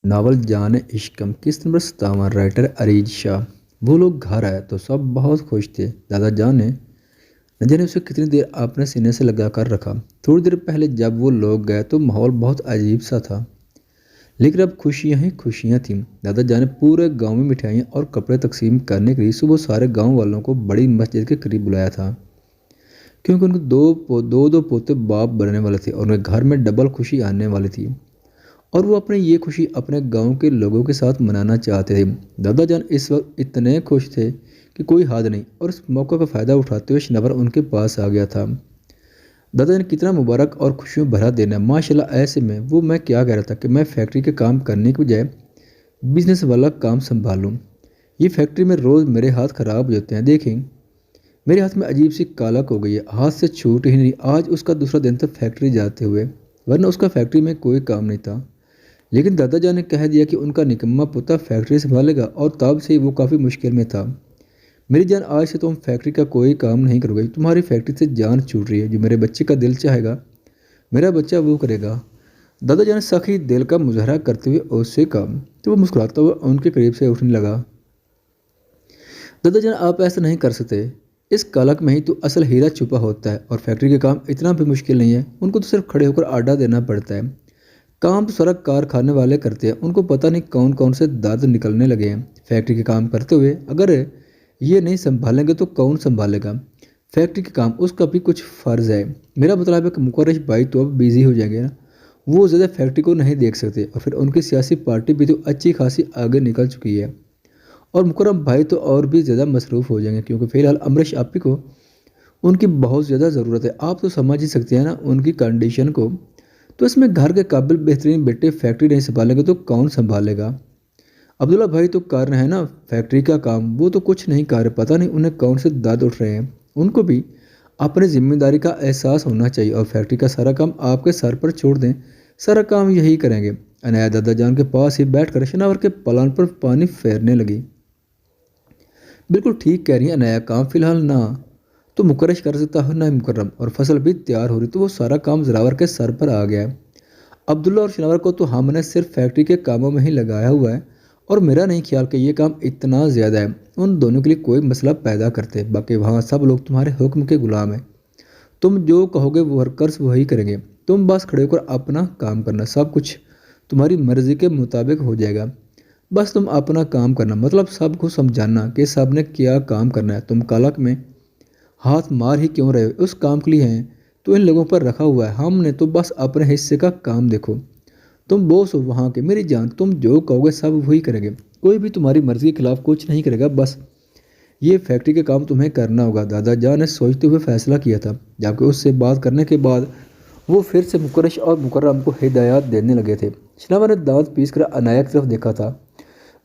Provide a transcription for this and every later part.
Novel जान इश्कम किस number 57 writer Areej Shah. वो लोग घर आए तो सब बहुत खुश थे। दादा जान ने न जाने उसे कितनी देर अपने सीने से लगा कर रखा। थोड़ी देर पहले जब वो लोग गए तो माहौल बहुत अजीब सा था, लेकिन अब खुशियां ही खुशियां थीं। दादा जान ने पूरे गांव में मिठाइयाँ और कपड़े तकसीम करने के लिए सुबह सारे गांव वालों को बड़ी मस्जिद के करीब बुलाया था, क्योंकि उनको दो पोते बाप बनने वाले थे और उनके घर में डबल खुशी आने वाली थी। और वो अपने ये खुशी अपने गांव के लोगों के साथ मनाना चाहते थे। दादा जान इस वक्त इतने खुश थे कि कोई हद नहीं, और इस मौके का फ़ायदा उठाते हुए शनवर उनके पास आ गया था। दादा जान कितना मुबारक और खुशियों भरा दिन है माशाल्लाह। ऐसे में वो मैं क्या कह रहा था कि मैं फैक्ट्री के काम करने की बजाय बिजनेस वाला काम संभालूं। ये फैक्ट्री में रोज़ मेरे हाथ ख़राब हो जाते हैं। देखें, मेरे हाथ में अजीब सी कालक हो गई है, हाथ से छूट ही नहीं। आज उसका दूसरा दिन था फैक्ट्री जाते हुए, वरना उसका फैक्ट्री में कोई काम नहीं था। लेकिन दादा जान ने कह दिया कि उनका निकम्मा पोता फैक्ट्री संभालेगा, और तब से वो काफ़ी मुश्किल में था। मेरी जान, आज से तुम फैक्ट्री का कोई काम नहीं करोगे। तुम्हारी फैक्ट्री से जान छूट रही है। जो मेरे बच्चे का दिल चाहेगा मेरा बच्चा वो करेगा। दादा जान ने सखी दिल का मुजाहरा करते हुए उससे कहा, तो वो मुस्कुराता हुआ उनके करीब से उठने लगा। दादा जान, आप ऐसा नहीं कर सकते। इस कालक में ही तो असल हीरा छुपा होता है, और फैक्ट्री के काम इतना भी मुश्किल नहीं है। उनको तो सिर्फ खड़े होकर आटा देना पड़ता है। काम तो सारा कारखाने वाले करते हैं, उनको पता नहीं कौन कौन से दांत निकलने लगे हैं फैक्ट्री के काम करते हुए। अगर ये नहीं संभालेंगे तो कौन संभालेगा फैक्ट्री के काम? उसका भी कुछ फ़र्ज़ है। मेरा मतलब है कि मुकर्रश भाई तो अब बिज़ी हो जाएंगे ना, वो ज़्यादा फैक्ट्री को नहीं देख सकते, और फिर उनकी सियासी पार्टी भी तो अच्छी खासी आगे निकल चुकी है। और मुकर्रम भाई तो और भी ज़्यादा मसरूफ़ हो जाएंगे, क्योंकि फ़िलहाल अमरीश आपी को उनकी बहुत ज़्यादा ज़रूरत है। आप तो समझ ही सकते हैं ना उनकी कंडीशन को। तो इसमें घर के काबिल बेहतरीन बेटे फैक्ट्री नहीं संभालेंगे तो कौन संभालेगा? अब्दुल्ला भाई तो कर रहे हैं ना फैक्ट्री का काम, वो तो कुछ नहीं कर रहे। पता नहीं उन्हें कौन से दाद उठ रहे हैं। उनको भी अपनी जिम्मेदारी का एहसास होना चाहिए, और फैक्ट्री का सारा काम आपके सर पर छोड़ दें। सारा काम यही करेंगे। अनाया दादा जान के पास ही बैठकर शनावर के प्लान पर पानी फेरने लगी। बिल्कुल ठीक कह रही है अनाया, काम फिलहाल ना तो मुकर्रश कर सकता है ना ही मुकर्रम, और फसल भी तैयार हो रही, तो वो सारा काम जरावर के सर पर आ गया है। अब्दुल्ला और शनावर को तो हमने सिर्फ फैक्ट्री के कामों में ही लगाया हुआ है, और मेरा नहीं ख्याल कि ये काम इतना ज़्यादा है उन दोनों के लिए कोई मसला पैदा करते। बाकी वहाँ सब लोग तुम्हारे हुक्म के गुलाम हैं। तुम जो कहोगे वो वर्कर्स वही करेंगे। तुम बस खड़े होकर अपना काम करना, सब कुछ तुम्हारी मर्ज़ी के मुताबिक हो जाएगा। बस तुम अपना काम करना, मतलब सबको समझाना कि सब ने क्या काम करना है। तुम कालक में हाथ मार ही क्यों रहे हो? उस काम के लिए हैं तो इन लोगों पर रखा हुआ है। हमने तो बस अपने हिस्से का काम देखो। तुम बॉस हो वहाँ के मेरी जान, तुम जो कहोगे सब वही करेंगे। कोई भी तुम्हारी मर्जी के खिलाफ कुछ नहीं करेगा। बस ये फैक्ट्री के काम तुम्हें करना होगा। दादा जान ने सोचते हुए फैसला किया था, जबकि उससे बात करने के बाद वो फिर से मुकर्रश और मुकर्रम को हिदायत देने लगे थे। शनावा ने दांत पीस कर अनाया की तरफ देखा था,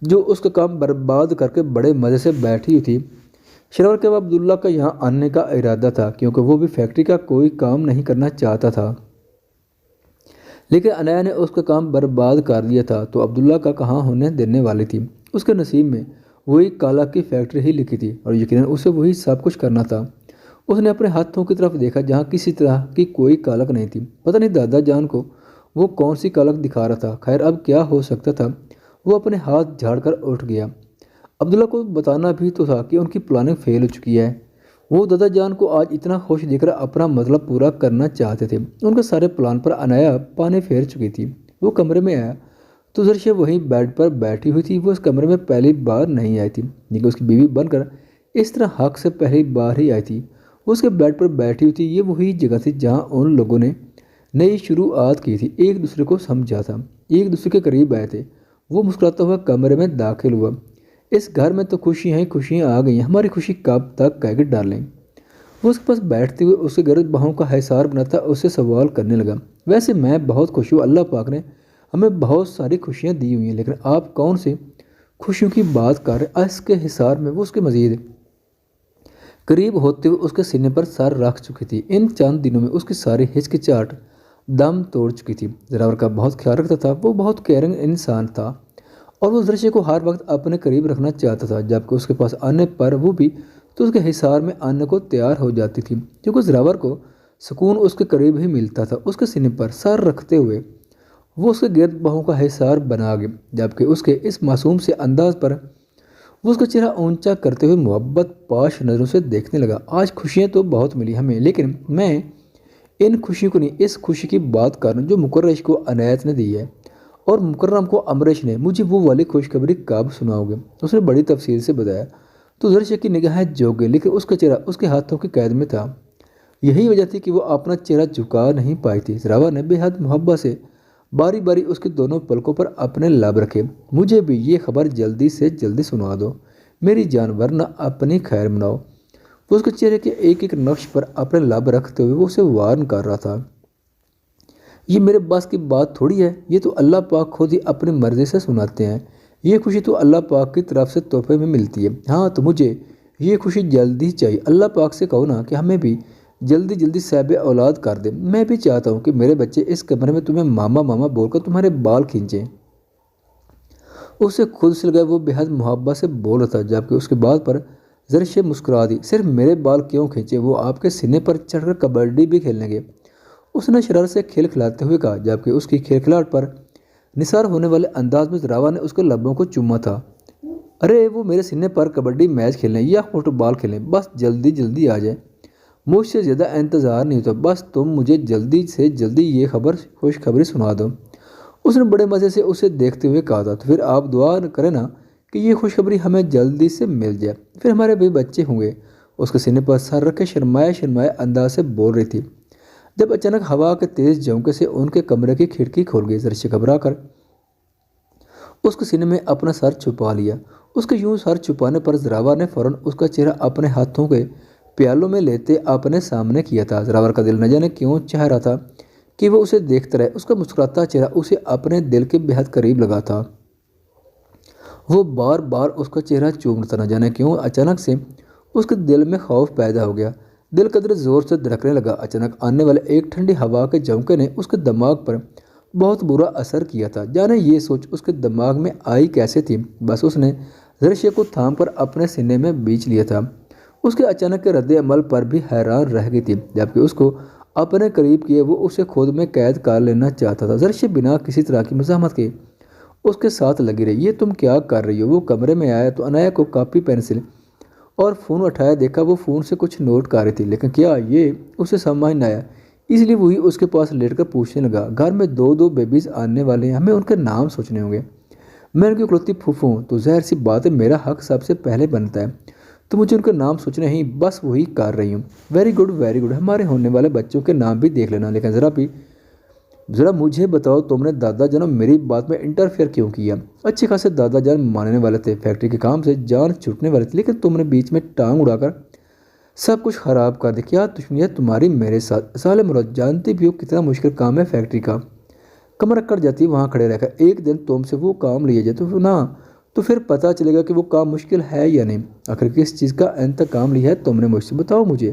जो उसका काम बर्बाद करके बड़े मज़े से बैठी हुई थी। शनावर के अब्दुल्ला का यहाँ आने का इरादा था, क्योंकि वो भी फैक्ट्री का कोई काम नहीं करना चाहता था। लेकिन अनाया ने उसका काम बर्बाद कर दिया था, तो अब्दुल्ला का कहाँ होने देने वाली थी। उसके नसीब में वही काला की फैक्ट्री ही लिखी थी, और यकीनन उसे वही सब कुछ करना था। उसने अपने हाथों की तरफ देखा, जहाँ किसी तरह की कोई कालक नहीं थी। पता नहीं दादा जान को वो कौन सी कालक दिखा रहा था। खैर, अब क्या हो सकता था। वो अपने हाथ झाड़कर उठ गया। अब्दुल्ला को बताना भी तो था कि उनकी प्लानिंग फेल हो चुकी है। वो दादा जान को आज इतना खुश देखकर अपना मतलब पूरा करना चाहते थे। उनके सारे प्लान पर अनाया पानी फेर चुकी थी। वो कमरे में आया तो दरअसल वहीं बेड पर बैठी हुई थी। वो इस कमरे में पहली बार नहीं आई थी, लेकिन उसकी बीवी बनकर इस तरह हक से पहली बार ही आई थी। वो उसके बेड पर बैठी हुई थी। ये वही जगह थी जहाँ उन लोगों ने नई शुरुआत की थी, एक दूसरे को समझा था, एक दूसरे के करीब आए थे। वो मुस्कुराता हुआ कमरे में दाखिल हुआ। इस घर में तो खुशियाँ ही खुशियाँ आ गई हैं, हमारी खुशी कब तक कह के डालें। वो उसके पास बैठते हुए उसके गर्द बाहों का हिसार बनाता उससे सवाल करने लगा। वैसे मैं बहुत खुश हूँ, अल्लाह पाक ने हमें बहुत सारी खुशियाँ दी हुई हैं, लेकिन आप कौन से खुशियों की बात कर रहे हैं? इसके हिसार में वो उसके मज़ीद करीब होते हुए उसके सीने पर सर रख चुकी थी। इन चंद दिनों में उसकी सारी हिचकिचाहट दम तोड़ चुकी थी। जरावर का बहुत ख्याल रखता था। वो बहुत केयरिंग इंसान था, और वो उस दृश्य को हर वक्त अपने करीब रखना चाहता था। जबकि उसके पास आने पर वो भी तो उसके हिसार में आने को तैयार हो जाती थी, क्योंकि जरावर को सुकून उसके करीब ही मिलता था। उसके सीने पर सर रखते हुए وہ اس کے گرد باہوں کا حصار بنا گیا، جبکہ اس کے اس معصوم سے انداز پر وہ اس کا چہرہ اونچا کرتے ہوئے محبت پاش نظروں سے دیکھنے لگا۔ آج خوشیاں تو بہت ملی ہمیں، لیکن میں ان خوشیوں کو نہیں، اس خوشی کی بات کر رہا ہوں جو مکرش کو عنایت نے دی ہے اور مکرم کو امریش نے۔ مجھے وہ والی خوشخبری کب سناؤ گے؟ اس نے بڑی تفصیل سے بتایا۔ تو زرشے کی نگاہیں جھک گئی، لیکن اس کا چہرہ اس کے ہاتھوں کی قید میں تھا۔ یہی وجہ تھی کہ وہ اپنا چہرہ جھکا نہیں پائی تھی۔ زراور نے بے حد محبت سے باری باری اس کے دونوں پلکوں پر اپنے لب رکھے۔ مجھے بھی یہ خبر جلدی سے جلدی سنا دو میری جان، ورنہ اپنی خیر مناؤ۔ وہ اس کے چہرے کے ایک ایک نقش پر اپنے لب رکھتے ہوئے وہ اسے وارن کر رہا تھا۔ یہ میرے بس کی بات تھوڑی ہے، یہ تو اللہ پاک خود ہی اپنی مرضی سے سناتے ہیں۔ یہ خوشی تو اللہ پاک کی طرف سے تحفے میں ملتی ہے۔ ہاں تو مجھے یہ خوشی جلدی چاہیے۔ اللہ پاک سے کہو نا کہ ہمیں بھی جلدی جلدی صاحب اولاد کر دے۔ میں بھی چاہتا ہوں کہ میرے بچے اس کمرے میں تمہیں ماما ماما بول کر تمہارے بال کھینچیں۔ اسے خود سے لگا وہ بے حد محبت سے بول رہا تھا، جبکہ اس کے بات پر زرشے مسکرا دی۔ صرف میرے بال کیوں کھینچے؟ وہ آپ کے سینے پر چڑھ کر کبڈی بھی کھیلیں گے، اس نے شرارت سے کھلکھلاتے ہوئے کہا، جبکہ اس کی کھلکھلاہٹ پر نثار ہونے والے انداز میں زراور نے اس کے لبوں کو چوما تھا۔ ارے وہ میرے سینے پر کبڈی میچ کھیلیں یا فٹ بال کھیلیں، بس جلدی جلدی آ جائیں، مجھ سے زیادہ انتظار نہیں ہوتا، بس تم مجھے جلدی سے جلدی یہ خوشخبری سنا دو۔ اس نے بڑے مزے سے اسے دیکھتے ہوئے کہا تھا، تو پھر آپ دعا کریں نا کہ یہ خوشخبری ہمیں جلدی سے مل جائے، پھر ہمارے بھی بچے ہوں گے۔ اس کے سینے پر سر رکھے شرمائے شرمائے انداز سے بول رہی تھی، جب اچانک ہوا کے تیز جھونکے سے ان کے کمرے کی کھڑکی کھول گئی۔ زرشے گھبرا کر اس کے سینے میں اپنا سر چھپا لیا۔ اس کے یوں سر چھپانے پر زراور نے فوراً اس کا چہرہ اپنے ہاتھوں کے پیالوں میں لیتے اپنے سامنے کیا تھا۔ زراور کا دل نہ جانے کیوں چاہ رہا تھا کہ وہ اسے دیکھتا رہے۔ اس کا مسکراتا چہرہ اسے اپنے دل کے بے حد قریب لگا تھا۔ وہ بار بار اس کا چہرہ چومتا تھا، نہ جانے کیوں اچانک سے اس کے دل میں خوف پیدا ہو گیا۔ دل قدر زور سے دھڑکنے لگا۔ اچانک آنے والے ایک ٹھنڈی ہوا کے جھونکے نے اس کے دماغ پر بہت برا اثر کیا تھا۔ جانے یہ سوچ اس کے دماغ میں آئی کیسے تھی، بس اس نے زرشے کو تھام کر اپنے سینے میں بیچ لیا تھا۔ اس کے اچانک کے رد عمل پر بھی حیران رہ گئی تھی، جبکہ اس کو اپنے قریب کیے وہ اسے خود میں قید کر لینا چاہتا تھا۔ زرشے بنا کسی طرح کی مزاحمت کے اس کے ساتھ لگی رہی۔ یہ تم کیا کر رہی ہو؟ وہ کمرے میں آیا تو عنایہ کو کاپی پینسل اور فون اٹھایا دیکھا، وہ فون سے کچھ نوٹ کر رہی تھی، لیکن کیا یہ اسے سمجھ نہ آیا، اس لیے وہی اس کے پاس لیٹ کر پوچھنے لگا، گھر میں دو بیبیز آنے والے ہیں، ہمیں ان کے نام سوچنے ہوں گے، میں ان کی اکلوتی پھوپھو ہوں تو ظاہر سی بات ہے میرا حق سب سے پہلے بنتا ہے، تو مجھے ان کے نام سوچنے ہی بس وہی کر رہی ہوں۔ ویری گڈ، ہمارے ہونے والے بچوں کے نام بھی دیکھ لینا، لیکن ذرا مجھے بتاؤ تم نے دادا جان میری بات میں انٹرفیئر کیوں کیا؟ اچھے خاصے دادا جان ماننے والے تھے، فیکٹری کے کام سے جان چھوٹنے والے تھے، لیکن تم نے بیچ میں ٹانگ اڑا کر سب کچھ خراب کر دیا۔ کیا دشمنی ہے تمہاری میرے ساتھ؟ سالے مراد جانتی بھی ہو کتنا مشکل کام ہے فیکٹری کا، کمر اکڑ جاتی وہاں کھڑے رہ کر، ایک دن تم سے وہ کام لیا جائے تو پھر پتہ چلے گا کہ وہ کام مشکل ہے یا نہیں۔ آخر کس چیز کا انتقام لیا ہے تم نے مجھ سے؟ بتاؤ مجھے،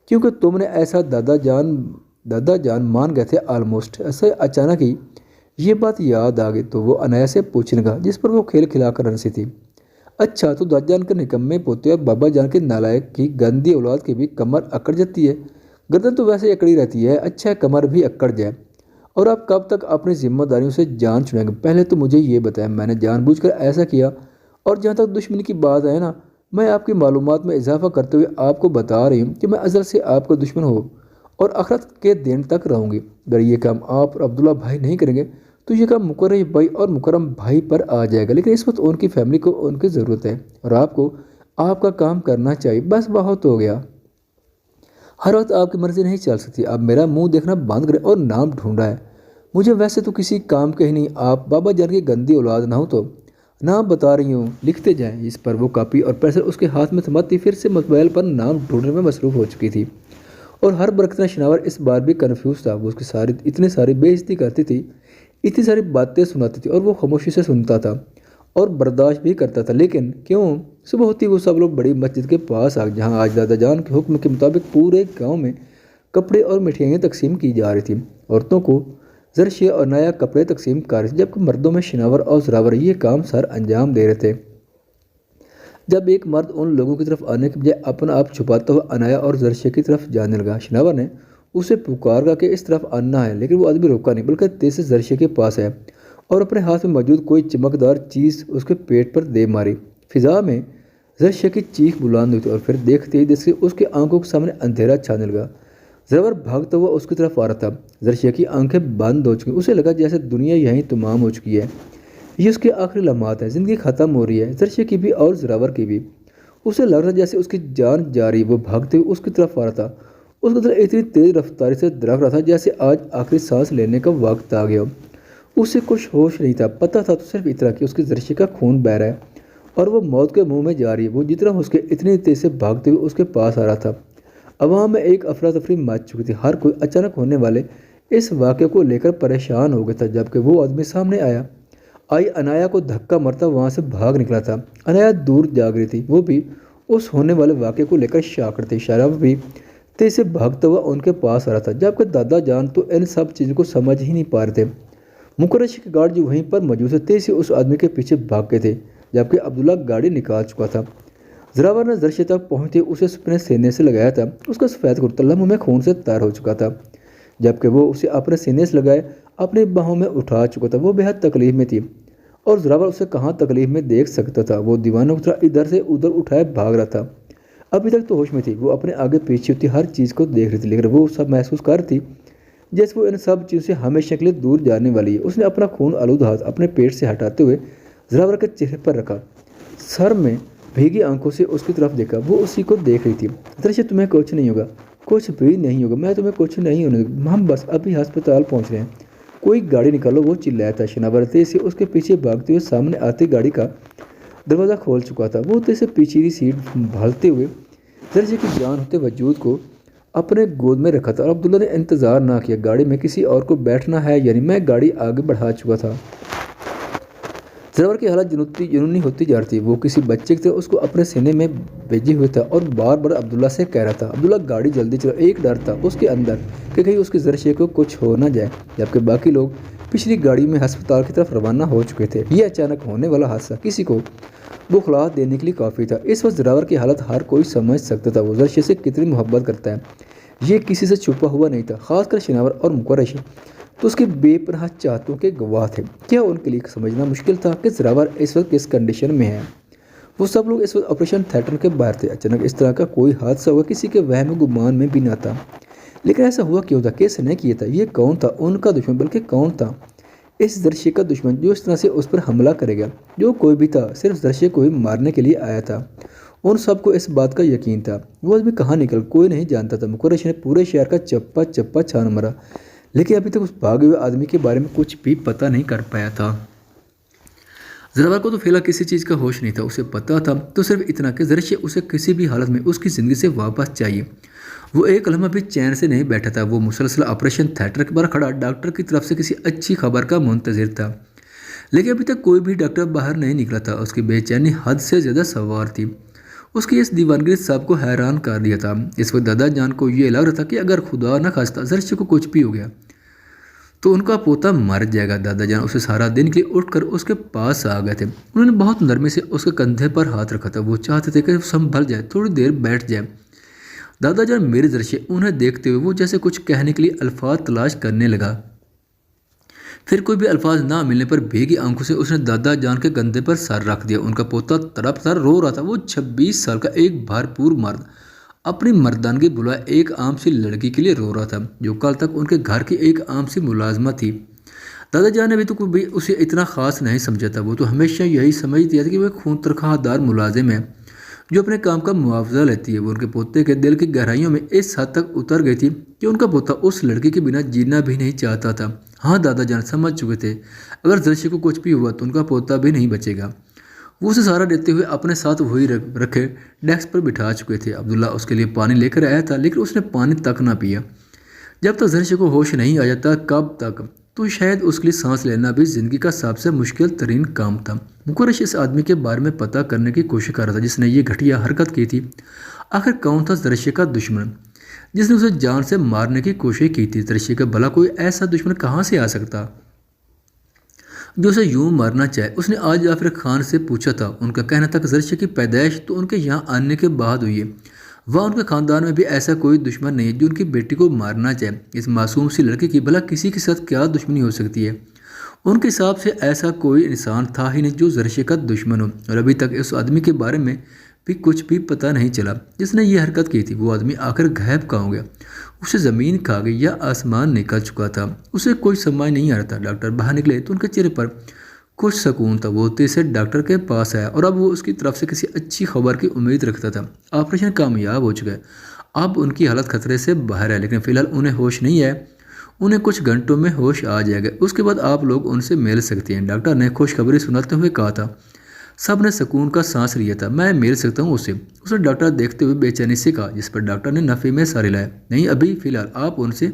کیونکہ تم نے ایسا دادا جان مان گئے تھے آلموسٹ۔ ایسے اچانک ہی یہ بات یاد آ گئی تو وہ عنایہ سے پوچھنے لگا، جس پر وہ کھیل کھلا کر ہنسی تھی، اچھا تو دادا جان کے نکمے پوتے اور بابا جان کے نالائق کی گندی اولاد کی بھی کمر اکڑ جاتی ہے؟ گردن تو ویسے اکڑی رہتی ہے، اچھا ہے کمر بھی اکڑ جائے۔ اور آپ کب تک اپنی ذمہ داریوں سے جان چھڑیں گے؟ پہلے تو مجھے یہ بتائیں، میں نے جان بوجھ کر ایسا کیا؟ اور جہاں تک دشمنی کی بات ہے نا، میں آپ کی معلومات میں اضافہ کرتے ہوئے آپ کو بتا رہی ہوں کہ میں ازل سے آپ کا دشمن ہوں اور آخرت کے دن تک رہوں گی۔ اگر یہ کام آپ اور عبداللہ بھائی نہیں کریں گے تو یہ کام مکرم بھائی اور مکرم بھائی پر آ جائے گا، لیکن اس وقت ان کی فیملی کو ان کی ضرورت ہے اور آپ کو آپ کا کام کرنا چاہیے، بس بہت ہو گیا۔ ہر وقت آپ کی مرضی نہیں چل سکتی، آپ میرا منہ دیکھنا بند کریں اور نام ڈھونڈا ہے مجھے ویسے تو کسی کام کے ہی نہیں، آپ بابا جان کی گندی اولاد نہ ہو تو نام بتا رہی ہوں، لکھتے جائیں۔ اس پر وہ کاپی اور پینسل اس کے ہاتھ میں تھماتی پھر سے موبائل پر نام ڈھونڈنے میں مصروف ہو چکی تھی، اور ہر برکتنا شناور اس بار بھی کنفیوز تھا۔ وہ اس کی اتنی ساری بے عزتی کرتی تھی، اتنی ساری باتیں سناتی تھی اور وہ خاموشی سے سنتا تھا اور برداشت بھی کرتا تھا، لیکن کیوں؟ صبح ہوتی وہ سب لوگ بڑی مسجد کے پاس آ گئے، جہاں آج دادا جان کے حکم کے مطابق پورے گاؤں میں کپڑے اور مٹھائیاں تقسیم کی جا رہی تھیں۔ عورتوں کو زرشے اور نیا کپڑے تقسیم کر رہے تھے، جبکہ مردوں میں شناور اور زراور یہ کام سر انجام دے رہے تھے۔ جب ایک مرد ان لوگوں کی طرف آنے کے بجائے اپنا آپ چھپاتا ہوا عنایہ اور زرشے کی طرف جانے لگا، شناور نے اسے پکار گا کہ اس طرف آنا ہے، لیکن وہ آدمی روکا نہیں بلکہ تیز سے زرشے کے پاس آیا اور اپنے ہاتھ میں موجود کوئی چمکدار چیز اس کے پیٹ پر دے ماری۔ فضا میں زرشے کی چیخ بلند ہوئی تھی اور پھر دیکھتے ہی جیسے اس کی آنکھوں کے سامنے اندھیرا چھانے لگا۔ زراور بھاگتا ہوا اس کی طرف آ رہا تھا۔ زرشے کی آنکھیں بند ہو چکی، اسے لگا جیسے دنیا یہیں تمام ہو چکی ہے، یہ اس کے آخری لمحات ہیں، زندگی ختم ہو رہی ہے، زرشے کی بھی اور زراور کی بھی۔ اسے لگ رہا جیسے اس کی جان جا رہی، وہ بھاگتے ہوئے اس کی طرف آ رہا تھا۔ اس کا دل اتنی تیز رفتاری سے دھڑک رہا تھا جیسے آج آخری سانس لینے کا وقت آ گیا ہو۔ اسے کچھ ہوش نہیں تھا، پتہ تھا تو صرف اتنا کہ اس کی زرشے کا خون بہہ رہا ہے اور وہ موت کے منہ میں جا رہی ہے۔ وہ جتنا ہو سکے اتنی تیز سے بھاگتے ہوئے اس کے پاس آ رہا تھا۔ عوام میں ایک افراتفری مچ چکی تھی، ہر کوئی اچانک ہونے والے اس واقعے کو لے کر پریشان ہو گیا تھا۔ جب کہ وہ آدمی سامنے آئی انایا کو دھکا مرتا وہاں سے بھاگ نکلا تھا۔ انایا دور جاگ رہی تھی، وہ بھی اس ہونے والے واقعے کو لے کر شاکر تھی۔ شراب بھی تیز سے بھاگتا ہوا ان کے پاس آ رہا تھا، جبکہ دادا جان تو ان سب چیزوں کو سمجھ ہی نہیں پا رہے تھے۔ مقرشی کے گارڈ جو وہیں پر موجود تھے تیز سے اس آدمی کے پیچھے بھاگ گئے تھے، جبکہ عبداللہ گاڑی نکال چکا تھا۔ زراور نے زرشے تک پہنچتے اسے اپنے سینے سے لگایا تھا۔ اس کا سفید کرتا لمحوں میں خون سے تر ہو چکا تھا، جبکہ وہ اسے اپنے سینے سے لگائے اپنی باہوں میں اٹھا چکا تھا۔ وہ بہت تکلیف میں تھی اور زراور اسے کہاں تکلیف میں دیکھ سکتا تھا۔ وہ دیوانوں کی طرح ادھر سے ادھر اٹھائے بھاگ رہا تھا۔ ابھی تک تو ہوش میں تھی، وہ اپنے آگے پیچھے ہوتی ہر چیز کو دیکھ رہی تھی، لیکن وہ سب محسوس کر رہی تھی جیسے وہ ان سب چیزوں سے ہمیشہ کے لیے دور جانے والی ہے۔ اس نے اپنا خون آلود ہاتھ اپنے پیٹ سے ہٹاتے ہوئے زراور کے چہرے پر رکھا، سر میں بھیگی آنکھوں سے اس کی طرف دیکھا۔ وہ اسی کو دیکھ رہی تھی۔ زرشے تمہیں کچھ نہیں ہوگا، کچھ بھی نہیں ہوگا، میں تمہیں کچھ نہیں ہونے دوں گا، ہم بس ابھی ہسپتال پہنچ رہے ہیں، کوئی گاڑی نکالو، وہ چلایا تھا۔ شناور تیز سے اس کے پیچھے بھاگتے ہوئے سامنے آتی گاڑی کا دروازہ کھول چکا تھا۔ وہ تیز سے پیچھے کی سیٹ بھالتے ہوئے زرشے کی جان ہوتے وجود کو اپنے گود میں رکھا تھا اور عبداللہ نے انتظار نہ کیا۔ گاڑی میں کسی اور کو بیٹھنا ہے یعنی میں گاڑی آگے بڑھا چکا تھا۔ زراور کی حالت جنونی ہوتی جا رہی تھی، وہ کسی بچے کی طرح اس کو اپنے سینے میں بھیجے ہوئے تھا اور بار بار عبداللہ سے کہہ رہا تھا، عبداللہ گاڑی جلدی چلاؤ۔ ایک ڈر تھا اس کے اندر کہ کہیں اس کی زرشے کو کچھ ہو نہ جائے، جبکہ باقی لوگ پچھلی گاڑی میں ہسپتال کی طرف روانہ ہو چکے تھے۔ یہ اچانک ہونے والا حادثہ کسی کو بخلا دینے کے لیے کافی تھا۔ اس وقت زراور کی حالت ہر کوئی سمجھ سکتا تھا، وہ زرشے سے کتنی محبت کرتا ہے، یہ کسی سے چھپا ہوا نہیں تھا۔ خاص کر شناور اور مقرشی تو اس کی بے پناہ چاہتوں کے گواہ تھے۔ کیا ان کے لیے سمجھنا مشکل تھا کہ زراور اس وقت کس کنڈیشن میں ہے؟ وہ سب لوگ اس وقت آپریشن تھیٹر کے باہر تھے۔ اچانک اس طرح کا کوئی حادثہ ہوا کسی کے وہم و گمان میں بھی نہ تھا، لیکن ایسا ہوا کیوں تھا؟ کس نے کیا تھا؟ یہ کون تھا ان کا دشمن؟ بلکہ کون تھا اس زرشے کا دشمن جو اس طرح سے اس پر حملہ کرے گا؟ جو کوئی بھی تھا صرف زرشے کو ہی مارنے کے لیے آیا تھا۔ ان سب کو اس بات کا یقین تھا۔ وہ آدمی کہاں نکل کوئی نہیں جانتا تھا۔ مقرشی نے پورے شہر کا چپا چپا چھان مارا، لیکن ابھی تک اس بھاگے ہوئے آدمی کے بارے میں کچھ بھی پتہ نہیں کر پایا تھا۔ زراور کو تو فی الحال کسی چیز کا ہوش نہیں تھا، اسے پتہ تھا تو صرف اتنا کہ زرشے اسے کسی بھی حالت میں اس کی زندگی سے واپس چاہیے۔ وہ ایک لمحہ بھی چین سے نہیں بیٹھا تھا۔ وہ مسلسل آپریشن تھیٹر کے باہر کھڑا ڈاکٹر کی طرف سے کسی اچھی خبر کا منتظر تھا، لیکن ابھی تک کوئی بھی ڈاکٹر باہر نہیں نکلا تھا۔ اس کی بے چینی حد سے زیادہ سوار تھی۔ اس کی اس دیوانگی سب کو حیران کر دیا تھا۔ اس وقت دادا جان کو یہ لگ رہا تھا کہ اگر خدا نہ خواستہ زرشے کو کچھ بھی ہو گیا تو ان کا پوتا مر جائے گا۔ دادا جان اسے سارا دن کے لیے اٹھ کر اس کے پاس آ گئے تھے۔ انہوں نے بہت نرمی سے اس کے کندھے پر ہاتھ رکھا تھا۔ وہ چاہتے تھے کہ سنبھل جائے، تھوڑی دیر بیٹھ جائے۔ دادا جان میرے زرشے، انہیں دیکھتے ہوئے وہ جیسے کچھ کہنے کے لیے الفاظ تلاش کرنے لگا۔ پھر کوئی بھی الفاظ نہ ملنے پر بھیگی آنکھوں سے اس نے دادا جان کے کندھے پر سر رکھ دیا۔ ان کا پوتا تڑپ کر رو رہا تھا۔ وہ 26 سال کا ایک بھرپور مرد اپنی مردانگی بلائے ایک عام سی لڑکی کے لیے رو رہا تھا جو کل تک ان کے گھر کی ایک عام سی ملازمہ تھی۔ دادا جان نے ابھی تو کوئی اسے اتنا خاص نہیں سمجھا تھا۔ وہ تو ہمیشہ یہی سمجھ دیا تھا کہ وہ ایک خون ترخواہ دار ملازم ہے جو اپنے کام کا معاوضہ لیتی ہے۔ وہ ان کے پوتے کے دل کی گہرائیوں میں اس حد تک اتر گئی تھی کہ ان کا پوتا اس لڑکی کے بنا جینا بھی نہیں چاہتا تھا۔ ہاں، دادا جان سمجھ چکے تھے اگر زرشے کو کچھ بھی ہوا تو ان کا پوتا بھی نہیں بچے گا۔ وہ اسے سہارا دیتے ہوئے اپنے ساتھ وہی رکھے ڈیسک پر بٹھا چکے تھے۔ عبداللہ اس کے لیے پانی لے کر آیا تھا، لیکن اس نے پانی تک نہ پیا۔ جب تک زرشے کو ہوش نہیں آ جاتا کب تک، تو شاید اس کے لیے سانس لینا بھی زندگی کا سب سے مشکل ترین کام تھا۔ مقرشی اس آدمی کے بارے میں پتہ کرنے کی کوشش کر رہا تھا جس نے یہ گھٹیا حرکت کی تھی۔ آخر کون تھا زرشے کا دشمن جس نے اسے جان سے مارنے کی کوشش کی تھی؟ زرشے کا بھلا کوئی ایسا دشمن کہاں سے آ سکتا جو اسے یوں مارنا چاہے؟ اس نے آج جعفر خان سے پوچھا تھا۔ ان کا کہنا تھا کہ زرشے کی پیدائش تو ان کے یہاں آنے کے بعد ہوئی ہے۔ वह उनके खानदान में भी ऐसा कोई दुश्मन नहीं है जो उनकी बेटी को मारना चाहे। इस मासूम सी लड़की की भला किसी के साथ क्या दुश्मनी हो सकती है? उनके हिसाब से ऐसा कोई इंसान था ही नहीं जो जर्शी का दुश्मन हो। और अभी तक उस आदमी के बारे में भी कुछ भी पता नहीं चला जिसने ये हरकत की थी। वो आदमी आखिर गायब कहाँ हो गया? उसे ज़मीन खा गई या आसमान निकल चुका था? उसे कोई समझ नहीं आ रहा था। डॉक्टर बाहर निकले तो उनके चेहरे पर कुछ सुकून था। वो तेजी से डॉक्टर के पास आया और अब वो उसकी तरफ से किसी अच्छी खबर की उम्मीद रखता था। ऑपरेशन कामयाब हो चुका है, अब उनकी हालत खतरे से बाहर है, लेकिन फिलहाल उन्हें होश नहीं है। उन्हें कुछ घंटों में होश आ जाएगा, उसके बाद आप लोग उनसे मिल सकते हैं। डॉक्टर ने खुशखबरी सुनाते हुए कहा था। सब ने सुकून का सांस लिया था। मैं मिल सकता हूँ उससे, उसने डॉक्टर देखते हुए बेचैनी से कहा, जिस पर डॉक्टर ने नफ़े में सारे लाया। नहीं, अभी फिलहाल आप उनसे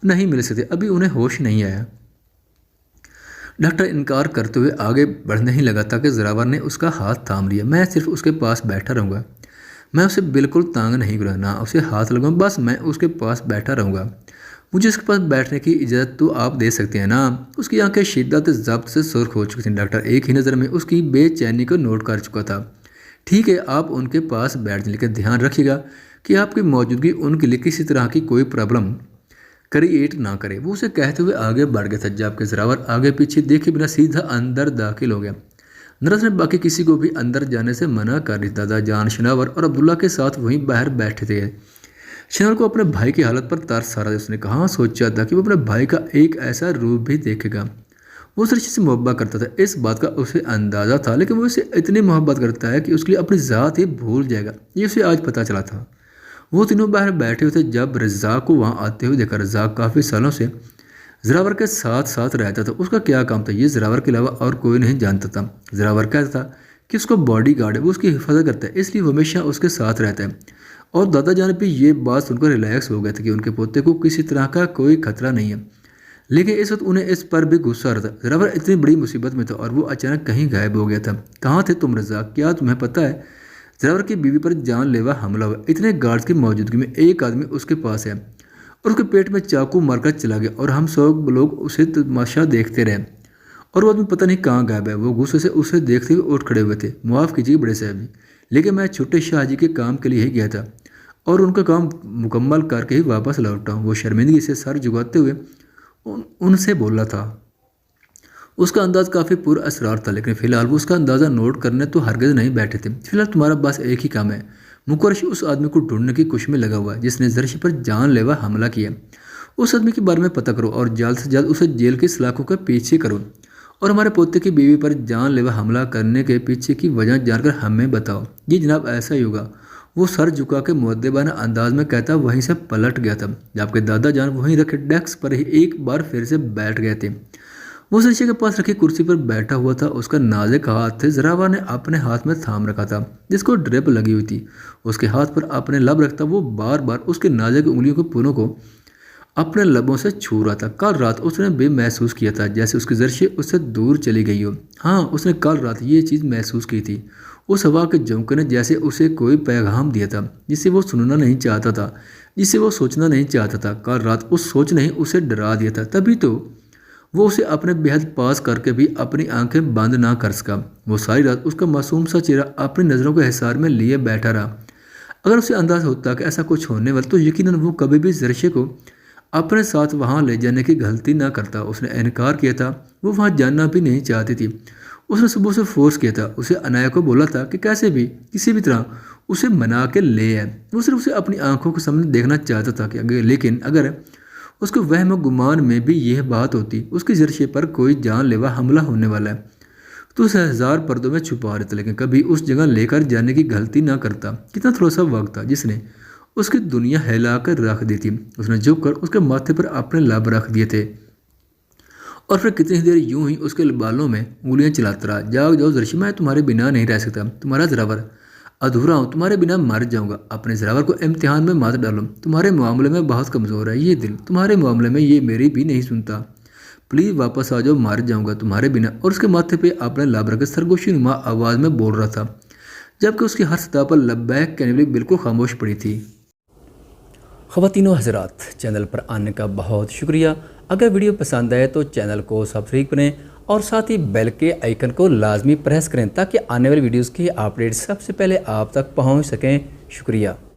नहीं मिल सकते, अभी उन्हें होश नहीं आया। डॉक्टर इनकार करते हुए आगे बढ़ने ही लगा था कि ज़रावर ने उसका हाथ थाम लिया। मैं सिर्फ उसके पास बैठा रहूँगा, मैं उसे बिल्कुल तांग नहीं करूँगा, ना उसे हाथ लगाऊँ, बस मैं उसके पास बैठा रहूँगा। मुझे उसके पास बैठने की इजाज़त तो आप दे सकते हैं ना? उसकी आंखें शिद्दत ज़ब्त से सुर्ख हो चुकी थीं। डॉक्टर एक ही नज़र में उसकी बेचैनी को नोट कर चुका था। ठीक है, आप उनके पास बैठ जाएं, लेकिन ध्यान रखिएगा कि आपकी मौजूदगी उनके लिए किसी तरह की कोई प्रॉब्लम क्रिएट ना करे। वो उसे कहते हुए आगे बढ़ गया था, जबकि ज़रावर आगे पीछे देखे बिना सीधा अंदर दाखिल हो गया। नर्स ने बाकी किसी को भी अंदर जाने से मना कर दी। दादा जान, शनावर और अब्दुल्ला के साथ वहीं बाहर बैठे थे। शनावर को अपने भाई की हालत पर तरस आ रहा था। उसने कहाँ सोचा था कि वो अपने भाई का एक ऐसा रूप भी देखेगा। वो उस रिश्ते से मोहब्बत करता था, इस बात का उसे अंदाज़ा था, लेकिन वो उसे इतनी मोहब्बत करता है कि उसके लिए अपनी ज़ात ही भूल जाएगा, ये उसे आज पता चला था। वो तीनों बाहर बैठे हुए थे जब रज़ाक को वहाँ आते हुए देखा। रज़ाक काफ़ी सालों से ज़रावर के साथ साथ रहता था। उसका क्या काम था ये ज़रावर के अलावा और कोई नहीं जानता था। ज़रावर कहता था कि उसका बॉडी गार्ड है, वो उसकी हिफाजत करता है, इसलिए वो हमेशा उसके साथ रहता है। और दादा जान भी ये बात सुनकर रिलैक्स हो गए थे कि उनके पोते को किसी तरह का कोई खतरा नहीं है। लेकिन इस वक्त उन्हें इस पर भी गुस्सा आ रहा था। ज़रावर इतनी बड़ी मुसीबत में था और वो अचानक कहीं गायब हो गया था। कहाँ थे तुम रज़ाक? क्या तुम्हें पता है ज़रावर की बीवी पर जानलेवा हमला हुआ? इतने गार्ड्स की मौजूदगी में एक आदमी उसके पास है और उसके पेट में चाकू मारकर चला गया और हम सब लोग उसे तमाशा देखते रहे और वो आदमी पता नहीं कहाँ गायब है। वो गुस्से से उसे देखते हुए उठ खड़े हुए थे। माफ़ कीजिए बड़े साहब जी, लेकिन मैं छोटे शाहजी के काम के लिए ही गया था और उनका काम मुकम्मल करके ही वापस लौटा हूँ। वो शर्मिंदगी से सर झुकाते हुए उनसे बोला था। उसका अंदाज़ काफ़ी पुरअसरार था, लेकिन फ़िलहाल वो उसका अंदाज़ा नोट करने तो हरगिज़ नहीं बैठे थे। फिलहाल तुम्हारा बस एक ही काम है, मुकर्रशी उस आदमी को ढूंढने की कोशिश में लगा हुआ है जिसने जर्शी पर जानलेवा हमला किया। उस आदमी के बारे में पता करो और जल्द से जल्द उसे जेल की सलाखों के पीछे करो और हमारे पोते की बीवी पर जानलेवा हमला करने के पीछे की वजह जानकर हमें बताओ। जी जनाब, ऐसा ही होगा, वो सर झुका के मुअद्दबाना अंदाज में कहता वहीं से पलट गया था, जबकि दादा जान वहीं रखे डेस्क पर ही एक बार फिर से बैठ गए थे। वो शीशे के पास रखी कुर्सी पर बैठा हुआ था। उसका नाजुक हाथ थे ज़रावर ने अपने हाथ में थाम रखा था जिसको ड्रिप लगी हुई थी। उसके हाथ पर अपने लब रखता वो बार बार उसके नाजुक उंगलियों के पुनों को अपने लबों से छू रहा था। कल रात उसने भी महसूस किया था जैसे उसकी जर्शी उससे दूर चली गई हो। हाँ, उसने कल रात ये चीज़ महसूस की थी। उस हवा के झोंके ने जैसे उसे कोई पैगाम दिया था जिसे वो सुनना नहीं चाहता था, जिसे वो सोचना नहीं चाहता था। कल रात उस सोच ने उसे डरा दिया था, तभी तो वो उसे अपने बेहद पास करके भी अपनी आंखें बंद ना कर सका। वो सारी रात उसका मासूम सा चेहरा अपनी नज़रों के हिसार में लिए बैठा रहा। अगर उसे अंदाज़ा होता कि ऐसा कुछ होने वाला तो यकीनन वो कभी भी जर्शी को अपने साथ वहाँ ले जाने की गलती ना करता। उसने इनकार किया था, वो वहाँ जाना भी नहीं चाहती थी। उसने सुबह से फोर्स किया था, उसे अनाया को बोला था कि कैसे भी किसी भी तरह उसे मना के ले आए। वो सिर्फ उसे अपनी आंखों के सामने देखना चाहता था कि लेकिन अगर उसके वहम गुमान में भी यह बात होती उसकी जर्शी पर कोई जानलेवा हमला होने वाला है तो उसे हज़ार पर्दों में छुपा रहता, लेकिन कभी उस जगह लेकर जाने की गलती ना करता। कितना थोड़ा सा वक्त था जिसने उसकी दुनिया हिला कर रख दी थी। उसने झुक कर उसके माथे पर अपने लब रख दिए थे और फिर कितनी देर यूं ही उसके बालों में उंगलियां चलाता रहा। जाओ जाओ जर्शी, मैं तुम्हारे बिना नहीं रह सकता, तुम्हारा ज़रावर अधूरा हूँ, तुम्हारे बिना मर जाऊंगा। अपने ज़रावर को इम्तिहान में मत डालो, तुम्हारे मामले में बहुत कमज़ोर है ये दिल, तुम्हारे मामले में ये मेरी भी नहीं सुनता। प्लीज़ वापस आ जाओ, मर जाऊंगा तुम्हारे बिना। और उसके माथे पे अपने लब रख सरगोशी नुमा आवाज़ में बोल रहा था, जबकि उसकी हर सतह पर लब्बैक कहने वाली बिल्कुल खामोश पड़ी थी। ख़वातीनो हज़रात, चैनल पर आने का बहुत शुक्रिया। अगर वीडियो पसंद आए तो चैनल को सब्सक्राइब करें और साथ ही बेल के आइकन को लाजमी प्रेस करें ताकि आने वाली वीडियोस की अपडेट सबसे पहले आप तक पहुंच सकें। शुक्रिया।